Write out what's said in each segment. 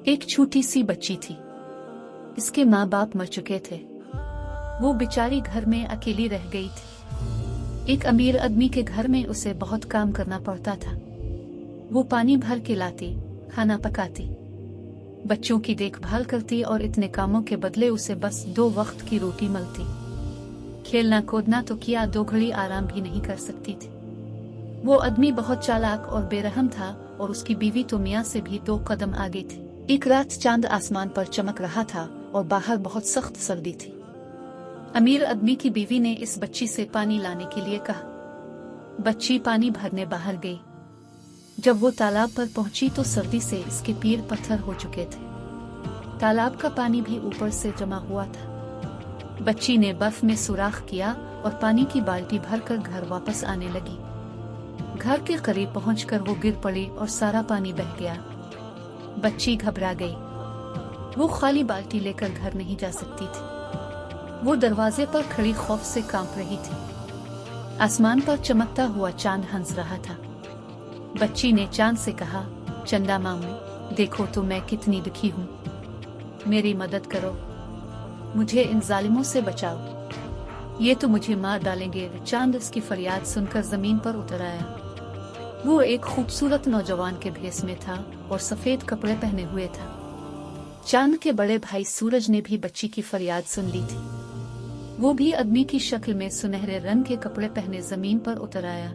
एक छोटी सी बच्ची थी। इसके माँ बाप मर चुके थे। वो बेचारी घर में अकेली रह गई थी। एक अमीर आदमी के घर में उसे बहुत काम करना पड़ता था। वो पानी भर के लाती, खाना पकाती, बच्चों की देखभाल करती और इतने कामों के बदले उसे बस 2 वक्त की रोटी मिलती। खेलना कूदना तो किया, 2 घड़ी आराम भी नहीं कर सकती थी। वो आदमी बहुत चालाक और बेरहम था और उसकी बीवी तो मियाँ से भी 2 कदम आगे थी। एक रात चांद आसमान पर चमक रहा था और बाहर बहुत सख्त सर्दी थी। अमीर आदमी की बीवी ने इस बच्ची से पानी लाने के लिए कहा। बच्ची पानी भरने बाहर गई। जब वो तालाब पर पहुंची तो सर्दी से इसके पैर पत्थर हो चुके थे। तालाब का पानी भी ऊपर से जमा हुआ था। बच्ची ने बर्फ में सुराख किया और पानी की बाल्टी भरकर घर वापस आने लगी। घर के करीब पहुंचकर वो गिर पड़ी और सारा पानी बह गया। बच्ची घबरा गई। वो खाली बाल्टी लेकर घर नहीं जा सकती थी। वो दरवाजे पर खड़ी खौफ से कांप रही थी। आसमान पर चमकता हुआ चांद हंस रहा था। बच्ची ने चांद से कहा, चंदा मामू, देखो तो मैं कितनी दुखी हूँ। मेरी मदद करो, मुझे इन जालिमों से बचाओ। ये तो मुझे मार डालेंगे। चांद उसकी फरियाद सुनकर जमीन पर उतर आया। वो एक खूबसूरत नौजवान के भेष में था और सफेद कपड़े पहने हुए था। चांद के बड़े भाई सूरज ने भी बच्ची की फरियाद सुन ली थी। वो भी आदमी की शक्ल में सुनहरे रंग के कपड़े पहने जमीन पर उतर आया।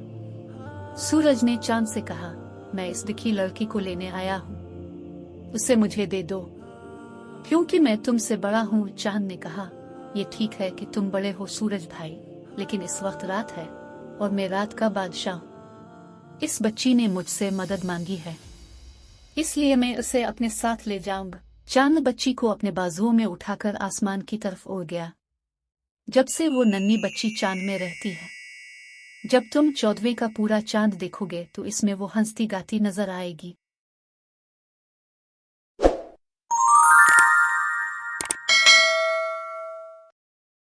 सूरज ने चांद से कहा, मैं इस दुखी लड़की को लेने आया हूँ, उसे मुझे दे दो, क्योंकि मैं तुमसे बड़ा हूँ। चांद ने कहा, ये ठीक है कि तुम बड़े हो सूरज भाई, लेकिन इस वक्त रात है और मैं रात का बादशाह हूँ। इस बच्ची ने मुझसे मदद मांगी है, इसलिए मैं उसे अपने साथ ले जाऊंगा। चांद बच्ची को अपने बाजुओं में उठाकर आसमान की तरफ उड़ गया। जब से वो नन्ही बच्ची चांद में रहती है। जब तुम 14वें का पूरा चांद देखोगे तो इसमें वो हंसती गाती नजर आएगी।